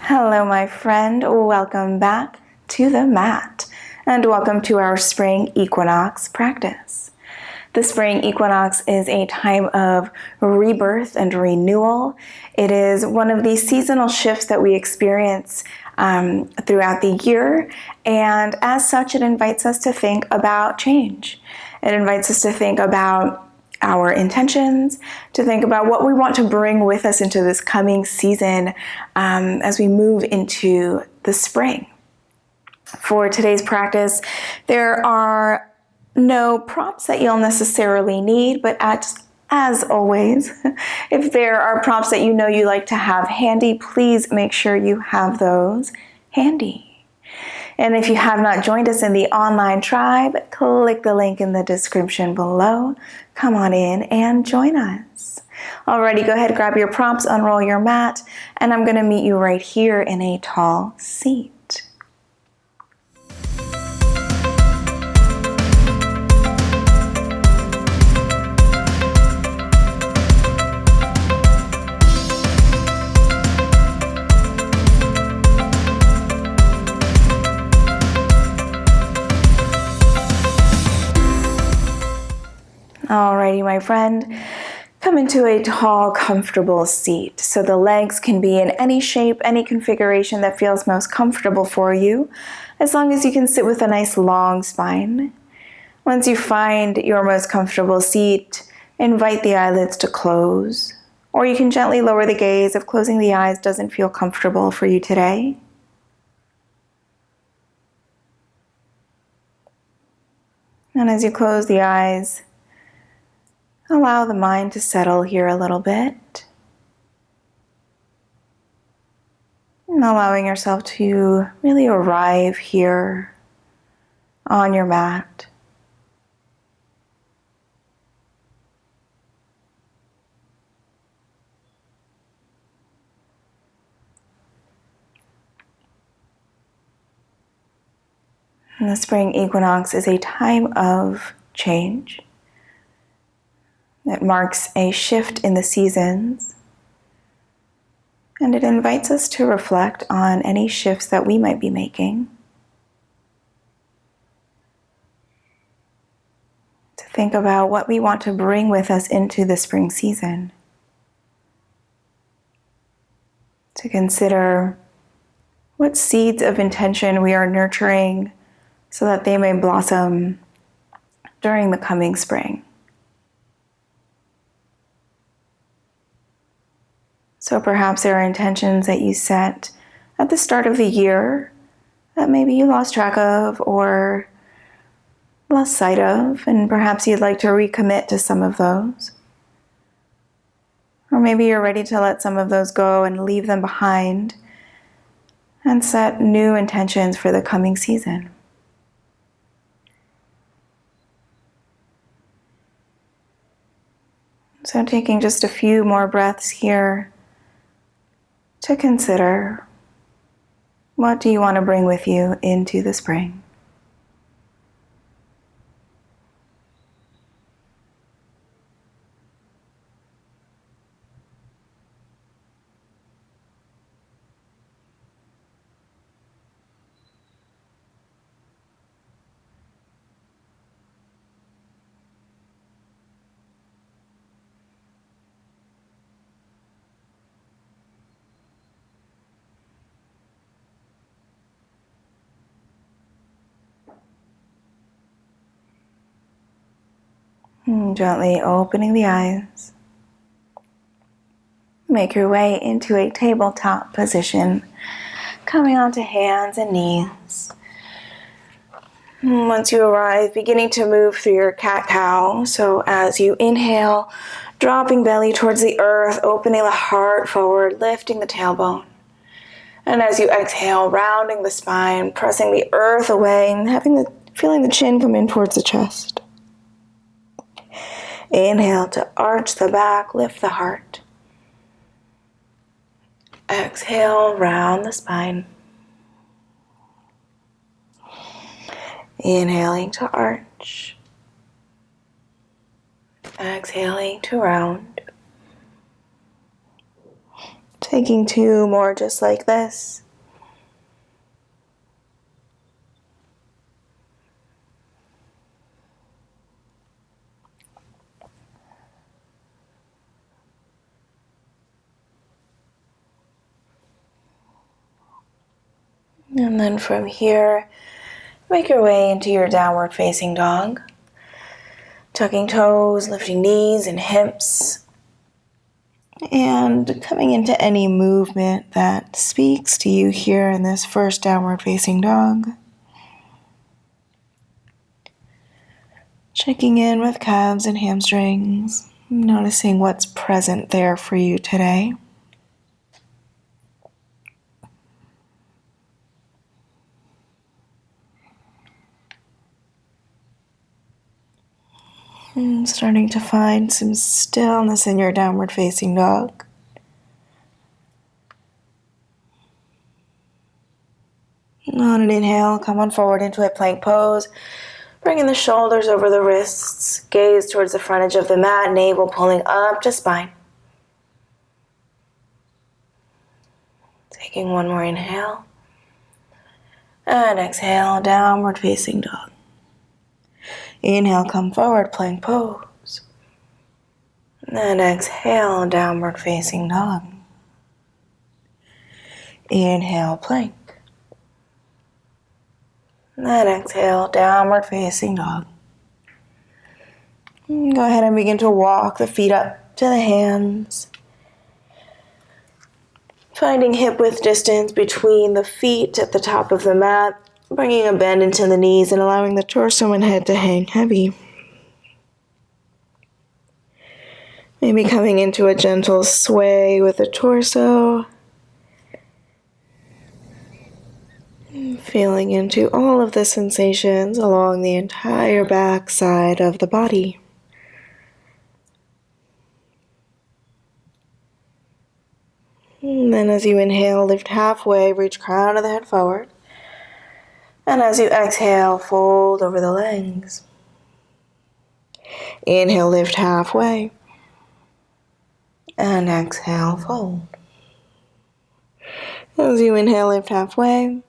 Hello, my friend. Welcome back to the mat, and welcome to our spring equinox practice. The spring equinox is a time of rebirth and renewal. It is one of the seasonal shifts that we experience throughout the year, and as such, it invites us to think about change. It invites us to think about our intentions, to think about what we want to bring with us into this coming season as we move into the spring. For today's practice, there are no prompts that you'll necessarily need, but as always, if there are prompts that you know you like to have handy, please make sure you have those handy. And if you have not joined us in the online tribe, click the link in the description below. Come on in and join us. Alrighty, go ahead, grab your prompts, unroll your mat, and I'm going to meet you right here in a tall seat. Alrighty, my friend, come into a tall, comfortable seat. So the legs can be in any shape, any configuration that feels most comfortable for you, as long as you can sit with a nice long spine. Once you find your most comfortable seat, invite the eyelids to close, or you can gently lower the gaze if closing the eyes doesn't feel comfortable for you today. And as you close the eyes, allow the mind to settle here a little bit. And allowing yourself to really arrive here on your mat. And the spring equinox is a time of change. It marks a shift in the seasons, and it invites us to reflect on any shifts that we might be making, to think about what we want to bring with us into the spring season, to consider what seeds of intention we are nurturing so that they may blossom during the coming spring. So perhaps there are intentions that you set at the start of the year that maybe you lost track of or lost sight of, and perhaps you'd like to recommit to some of those. Or maybe you're ready to let some of those go and leave them behind and set new intentions for the coming season. So taking just a few more breaths here to consider, what do you want to bring with you into the spring? Gently opening the eyes. Make your way into a tabletop position, coming onto hands and knees. Once you arrive, beginning to move through your cat-cow. So as you inhale, dropping belly towards the earth, opening the heart forward, lifting the tailbone. And as you exhale, rounding the spine, pressing the earth away, and feeling the chin come in towards the chest. Inhale to arch the back, lift the heart. Exhale, round the spine. Inhaling to arch. Exhaling to round. Taking 2 more just like this. And then from here, make your way into your downward facing dog. Tucking toes, lifting knees and hips, and coming into any movement that speaks to you here in this first downward facing dog. Checking in with calves and hamstrings, noticing what's present there for you today. And starting to find some stillness in your downward facing dog. On an inhale, come on forward into a plank pose. Bringing the shoulders over the wrists, gaze towards the front edge of the mat, navel pulling up to spine. Taking one more inhale. And exhale, downward facing dog. Inhale, come forward, plank pose. And exhale, downward facing dog. Inhale, plank. And exhale, downward facing dog. Go ahead and begin to walk the feet up to the hands. Finding hip width distance between the feet at the top of the mat. Bringing a bend into the knees and allowing the torso and head to hang heavy. Maybe coming into a gentle sway with the torso. Feeling into all of the sensations along the entire back side of the body. And then as you inhale, lift halfway, reach crown of the head forward. And as you exhale, fold over the legs. Inhale, lift halfway. And exhale, fold. As you inhale, lift halfway.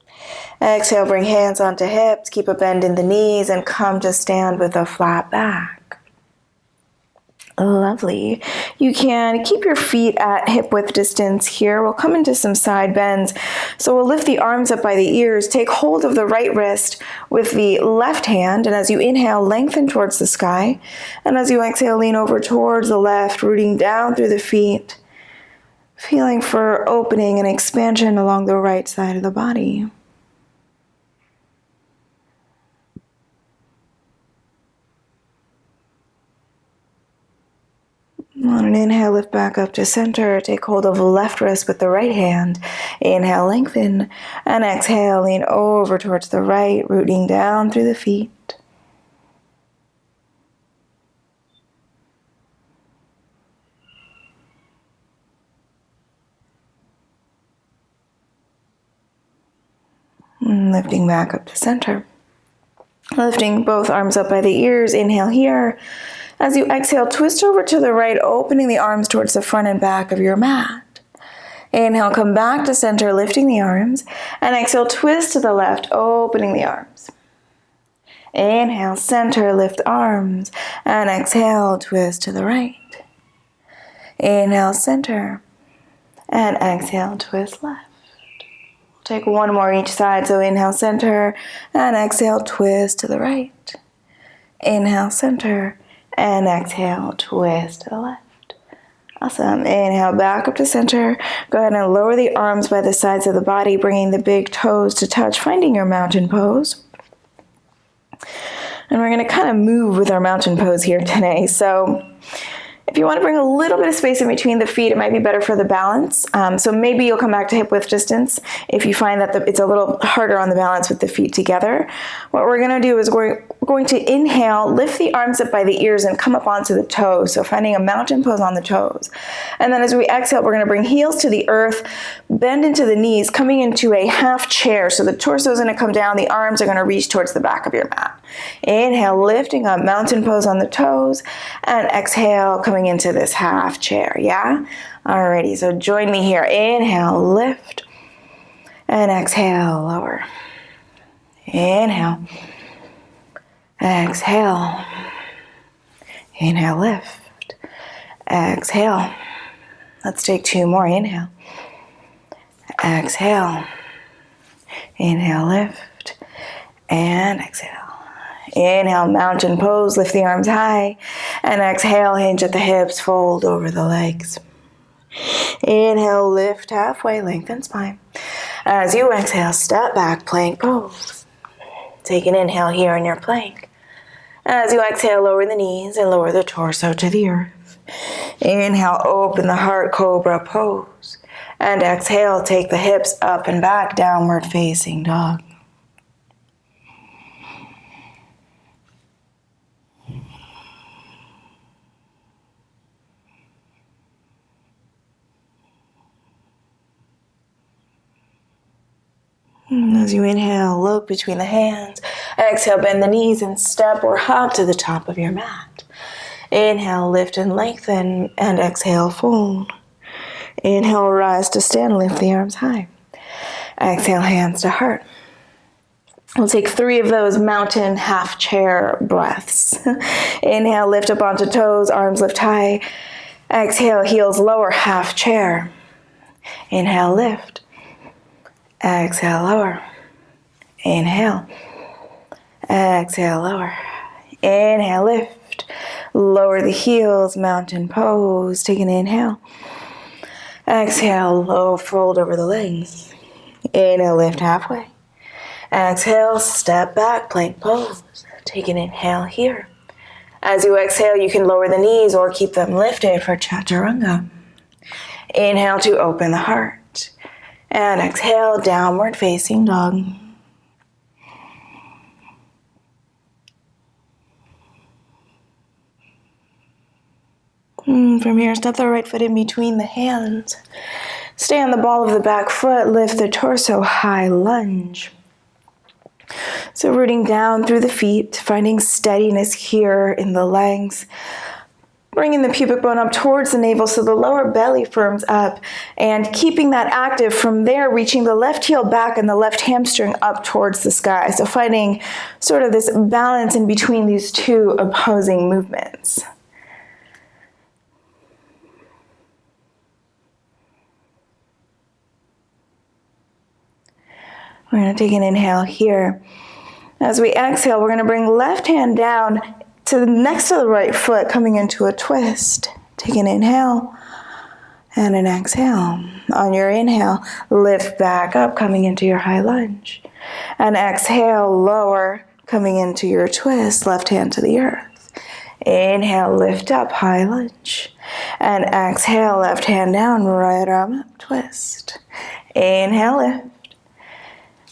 Exhale, bring hands onto hips, keep a bend in the knees, and come to stand with a flat back. Lovely. You can keep your feet at hip width distance here. We'll come into some side bends. So we'll lift the arms up by the ears, take hold of the right wrist with the left hand, and as you inhale, lengthen towards the sky. And as you exhale, lean over towards the left, rooting down through the feet, feeling for opening and expansion along the right side of the body. On an inhale, lift back up to center. Take hold of the left wrist with the right hand. Inhale, lengthen. And exhale, lean over towards the right, rooting down through the feet. And lifting back up to center. Lifting both arms up by the ears. Inhale here. As you exhale, twist over to the right, opening the arms towards the front and back of your mat. Inhale, come back to center, lifting the arms. And exhale, twist to the left, opening the arms. Inhale, center, lift arms. And exhale, twist to the right. Inhale, center. And exhale, twist left. Take one more each side. So inhale, center. And exhale, twist to the right. Inhale, center. And exhale, twist to the left. Awesome. Inhale, back up to center. Go ahead and lower the arms by the sides of the body, bringing the big toes to touch, finding your mountain pose. And we're going to kind of move with our mountain pose here today. So if you want to bring a little bit of space in between the feet, it might be better for the balance. So maybe you'll come back to hip width distance if you find that it's a little harder on the balance with the feet together. What we're going to do is we're going to inhale, lift the arms up by the ears and come up onto the toes. So finding a mountain pose on the toes. And then as we exhale, we're going to bring heels to the earth, bend into the knees, coming into a half chair. So the torso is going to come down, the arms are going to reach towards the back of your mat. Inhale, lifting up, mountain pose on the toes, and exhale, coming into this half chair, yeah? Alrighty, so join me here. Inhale, lift. And exhale, lower. Inhale. Exhale. Inhale, lift. Exhale. Let's take 2 more. Inhale. Exhale. Inhale, lift. And exhale. Inhale, mountain pose. Lift the arms high. And exhale, hinge at the hips. Fold over the legs. Inhale, lift halfway. Lengthen spine. As you exhale, step back, plank pose. Take an inhale here in your plank. As you exhale, lower the knees and lower the torso to the earth. Inhale, open the heart, cobra pose. And exhale, take the hips up and back, downward facing dog. As you inhale, look between the hands. Exhale, bend the knees and step or hop to the top of your mat. Inhale, lift and lengthen, and exhale, fold. Inhale, rise to stand, lift the arms high. Exhale, hands to heart. We'll take 3 of those mountain half chair breaths. Inhale, lift up onto toes, arms lift high. Exhale, heels lower, half chair. Inhale, lift. Exhale, lower. Inhale. Exhale, lower. Inhale, lift. Lower the heels, mountain pose. Take an inhale. Exhale, low, fold over the legs. Inhale, lift halfway. Exhale, step back, plank pose. Take an inhale here. As you exhale, you can lower the knees or keep them lifted for chaturanga. Inhale to open the heart. And exhale, downward facing dog. From here, step the right foot in between the hands. Stay on the ball of the back foot, lift the torso, high lunge. So rooting down through the feet, finding steadiness here in the legs. Bringing the pubic bone up towards the navel so the lower belly firms up, and keeping that active. From there, reaching the left heel back and the left hamstring up towards the sky. So finding sort of this balance in between these 2 opposing movements. We're going to take an inhale here. As we exhale, we're going to bring left hand down to next to the right foot, coming into a twist. Take an inhale and an exhale. On your inhale, lift back up, coming into your high lunge. And exhale, lower, coming into your twist, left hand to the earth. Inhale, lift up, high lunge. And exhale, left hand down, right arm up, twist. Inhale, lift.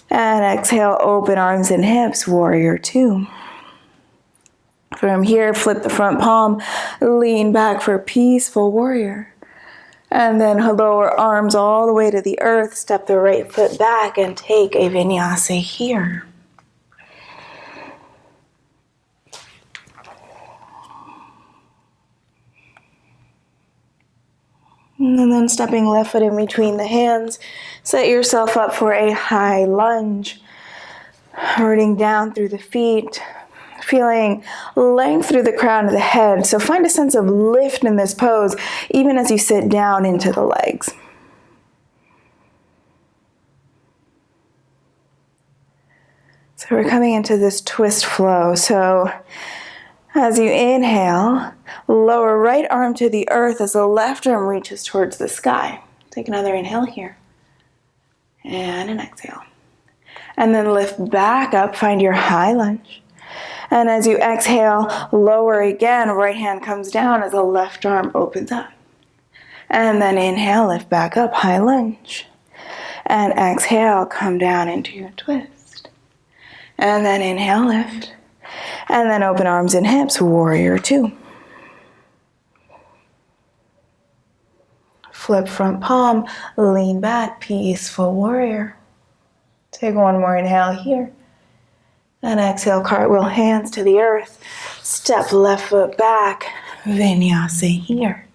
And exhale, open arms and hips, warrior 2. From here, flip the front palm, lean back for peaceful warrior. And then lower arms all the way to the earth, step the right foot back and take a vinyasa here. And then stepping left foot in between the hands, set yourself up for a high lunge. Rooting down through the feet, feeling length through the crown of the head. So find a sense of lift in this pose, even as you sit down into the legs. So we're coming into this twist flow. So as you inhale, lower right arm to the earth as the left arm reaches towards the sky. Take another inhale here. And an exhale. And then lift back up, find your high lunge. And as you exhale, lower again, right hand comes down as the left arm opens up. And then inhale, lift back up, high lunge. And exhale, come down into your twist. And then inhale, lift. And then open arms and hips, warrior 2. Flip front palm, lean back, peaceful warrior. Take one more inhale here. And exhale, cartwheel hands to the earth. Step left foot back, vinyasa here.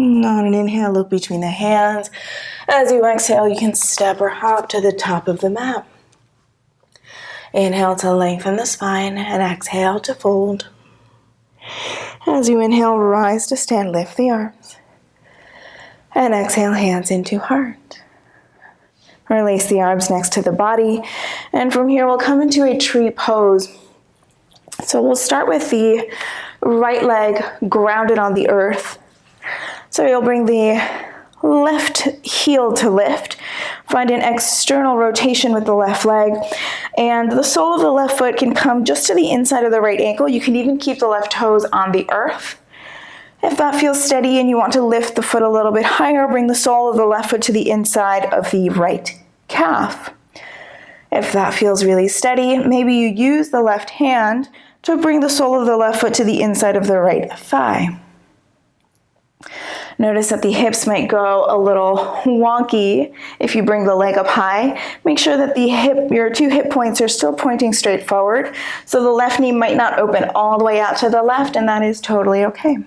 On an inhale, look between the hands. As you exhale, you can step or hop to the top of the mat. Inhale to lengthen the spine and exhale to fold. As you inhale, rise to stand, lift the arms. And exhale, hands into heart. Release the arms next to the body. And from here, we'll come into a tree pose. So we'll start with the right leg grounded on the earth. So you'll bring the left heel to lift. Find an external rotation with the left leg. And the sole of the left foot can come just to the inside of the right ankle. You can even keep the left toes on the earth. If that feels steady and you want to lift the foot a little bit higher, bring the sole of the left foot to the inside of the right calf. If that feels really steady, maybe you use the left hand to bring the sole of the left foot to the inside of the right thigh. Notice that the hips might go a little wonky if you bring the leg up high. Make sure that your two hip points are still pointing straight forward. So the left knee might not open all the way out to the left, and that is totally okay.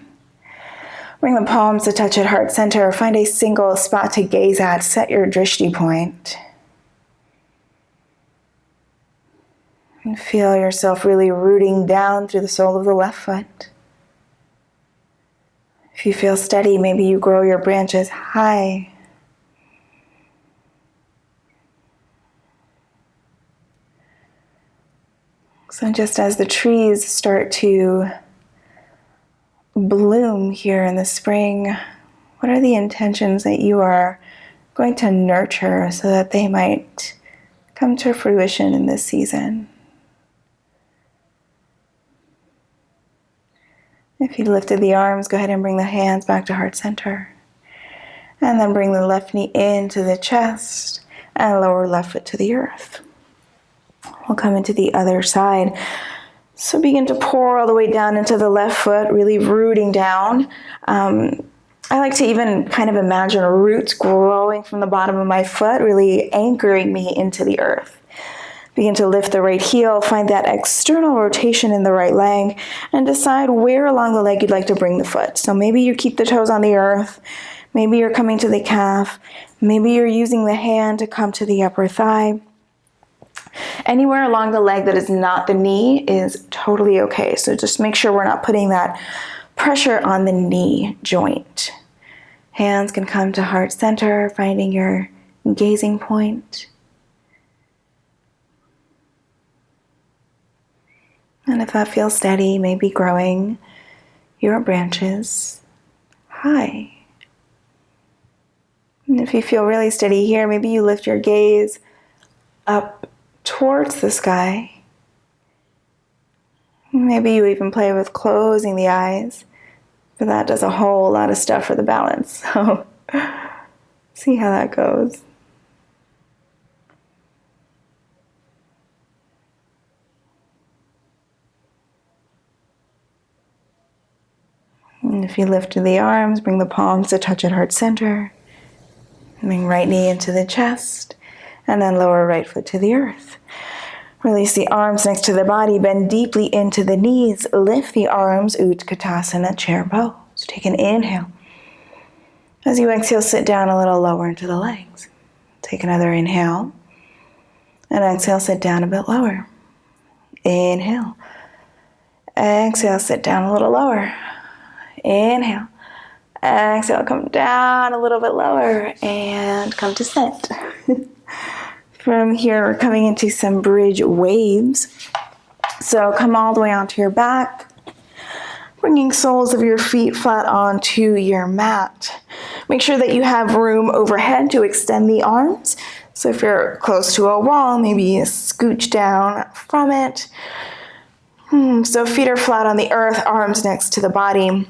Bring the palms to touch at heart center. Find a single spot to gaze at. Set your drishti point. And feel yourself really rooting down through the sole of the left foot. If you feel steady, maybe you grow your branches high. So just as the trees start to bloom here in the spring, what are the intentions that you are going to nurture so that they might come to fruition in this season? If you lifted the arms, go ahead and bring the hands back to heart center. And then bring the left knee into the chest and lower left foot to the earth. We'll come into the other side. So begin to pour all the way down into the left foot, really rooting down. I like to even kind of imagine roots growing from the bottom of my foot, really anchoring me into the earth. Begin to lift the right heel, find that external rotation in the right leg, and decide where along the leg you'd like to bring the foot. So maybe you keep the toes on the earth, maybe you're coming to the calf, maybe you're using the hand to come to the upper thigh. Anywhere along the leg that is not the knee is totally okay. So just make sure we're not putting that pressure on the knee joint. Hands can come to heart center, finding your gazing point. And if that feels steady, maybe growing your branches high. And if you feel really steady here, maybe you lift your gaze up towards the sky. Maybe you even play with closing the eyes, but that does a whole lot of stuff for the balance. So see how that goes. And if you lift the arms, bring the palms to touch at heart center. Bring right knee into the chest, and then lower right foot to the earth. Release the arms next to the body, bend deeply into the knees. Lift the arms, Utkatasana, chair pose. Take an inhale. As you exhale, sit down a little lower into the legs. Take another inhale. And exhale, sit down a bit lower. Inhale. Exhale, sit down a little lower. Inhale. Exhale, come down a little bit lower and come to sit. From here, we're coming into some bridge waves. So come all the way onto your back, bringing soles of your feet flat onto your mat. Make sure that you have room overhead to extend the arms. So if you're close to a wall, maybe you scooch down from it. So feet are flat on the earth, arms next to the body.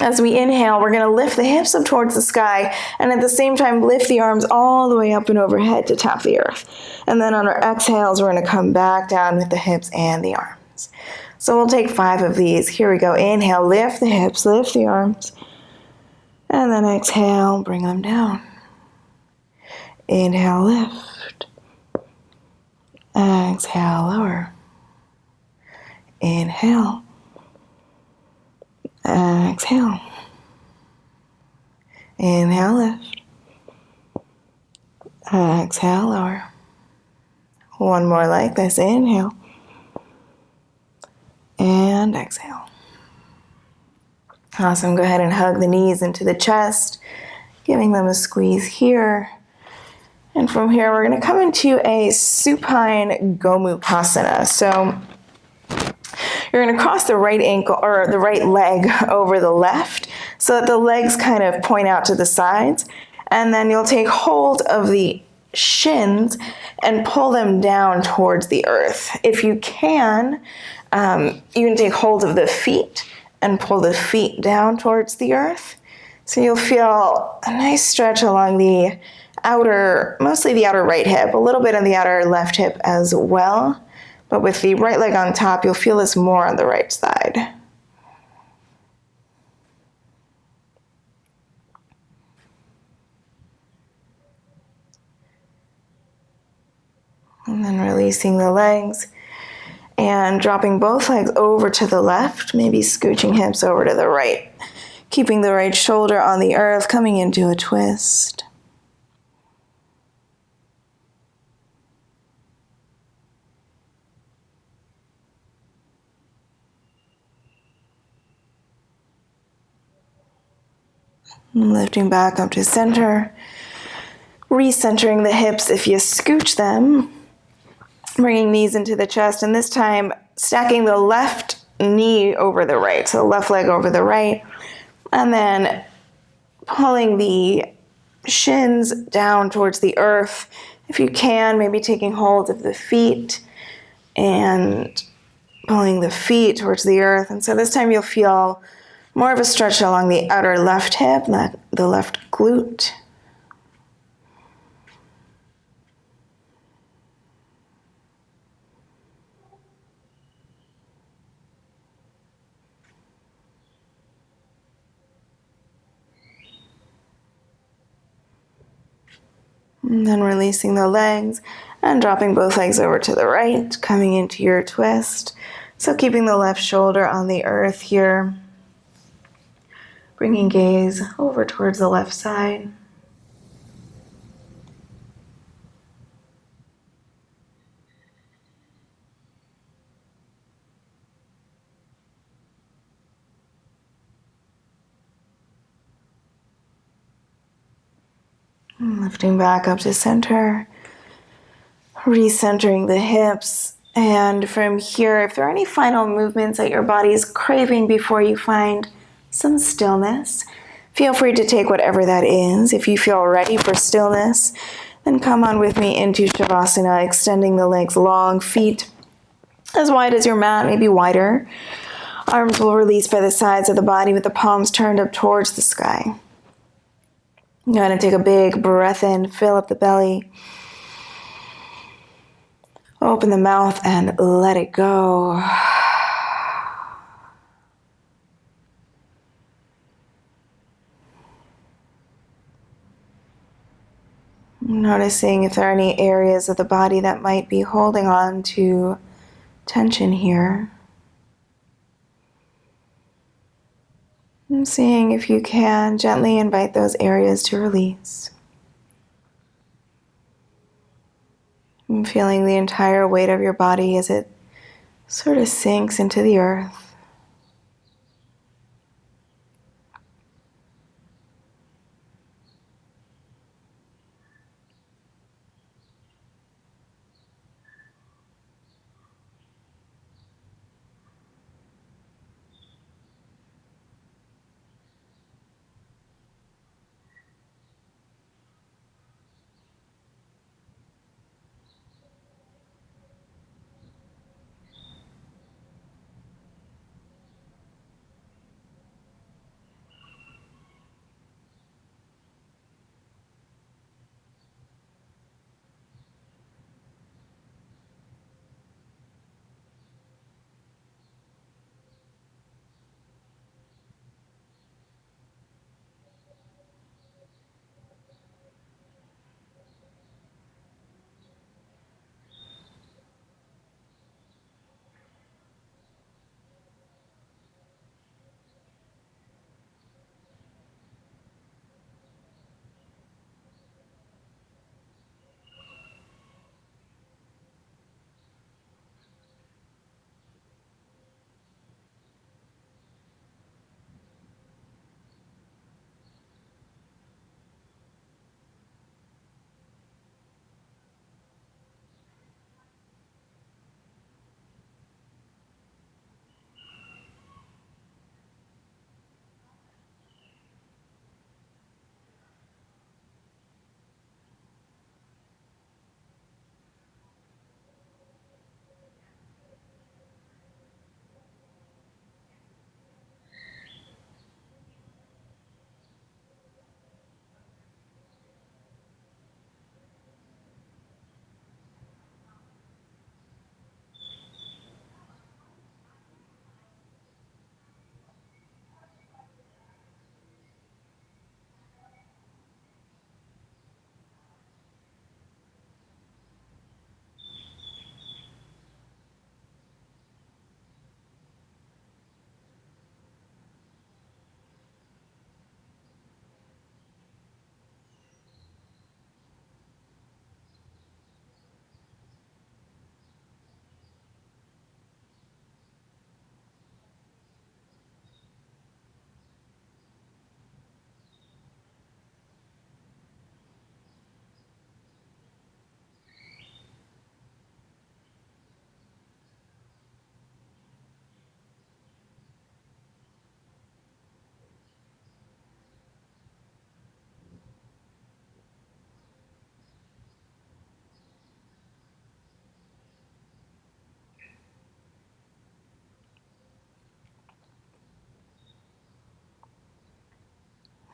As we inhale, we're going to lift the hips up towards the sky, and at the same time, lift the arms all the way up and overhead to tap the earth. And then on our exhales, we're going to come back down with the hips and the arms. So we'll take 5 of these. Here we go. Inhale, lift the hips, lift the arms. And then exhale, bring them down. Inhale, lift. Exhale, lower. Inhale. Exhale. Inhale, lift. Exhale, lower. One more like this. Inhale. And exhale. Awesome. Go ahead and hug the knees into the chest, giving them a squeeze here. And from here, we're going to come into a supine Gomukhasana. So you're going to cross the right ankle or the right leg over the left so that the legs kind of point out to the sides. And then you'll take hold of the shins and pull them down towards the earth. If you can take hold of the feet and pull the feet down towards the earth. So you'll feel a nice stretch along the mostly the outer right hip, a little bit on the outer left hip as well. But with the right leg on top, you'll feel this more on the right side. And then releasing the legs and dropping both legs over to the left, maybe scooching hips over to the right. Keeping the right shoulder on the earth, coming into a twist. Lifting back up to center. Recentering the hips if you scooch them. Bringing knees into the chest, and this time stacking the left knee over the right, so left leg over the right, and then pulling the shins down towards the earth. If you can, maybe taking hold of the feet and pulling the feet towards the earth. And so this time you'll feel more of a stretch along the outer left hip, the left glute. And then releasing the legs and dropping both legs over to the right, coming into your twist. So keeping the left shoulder on the earth here. Bringing gaze over towards the left side. And lifting back up to center. Recentering the hips. And from here, if there are any final movements that your body is craving before you find some stillness, feel free to take whatever that is. If you feel ready for stillness, then come on with me into Shavasana, extending the legs long, feet as wide as your mat, maybe wider. Arms will release by the sides of the body with the palms turned up towards the sky. Go ahead and take a big breath in, fill up the belly. Open the mouth and let it go. Noticing if there are any areas of the body that might be holding on to tension here. And seeing if you can gently invite those areas to release. And feeling the entire weight of your body as it sort of sinks into the earth.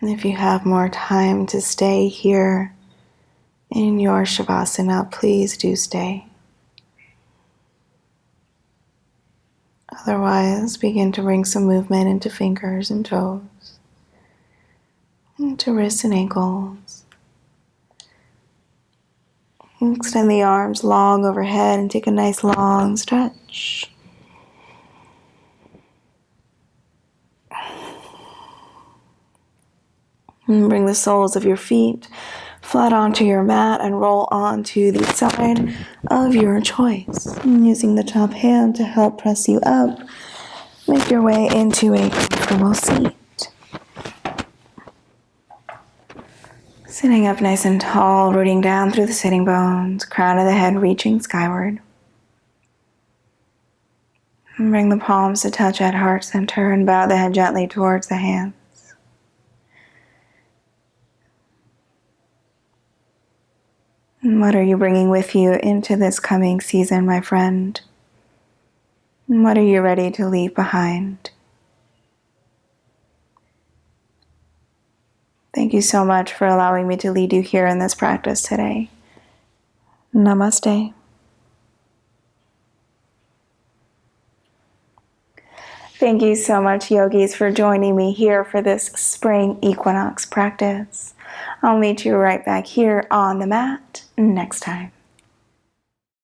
If you have more time to stay here in your Shavasana, please do stay. Otherwise, begin to bring some movement into fingers and toes, into wrists and ankles. Extend the arms long overhead and take a nice long stretch. And bring the soles of your feet flat onto your mat and roll onto the side of your choice. And using the top hand to help press you up, make your way into a comfortable seat. Sitting up nice and tall, rooting down through the sitting bones, crown of the head reaching skyward. And bring the palms to touch at heart center and bow the head gently towards the hands. And what are you bringing with you into this coming season, my friend? And what are you ready to leave behind? Thank you so much for allowing me to lead you here in this practice today. Namaste. Thank you so much, yogis, for joining me here for this spring equinox practice. I'll meet you right back here on the mat next time.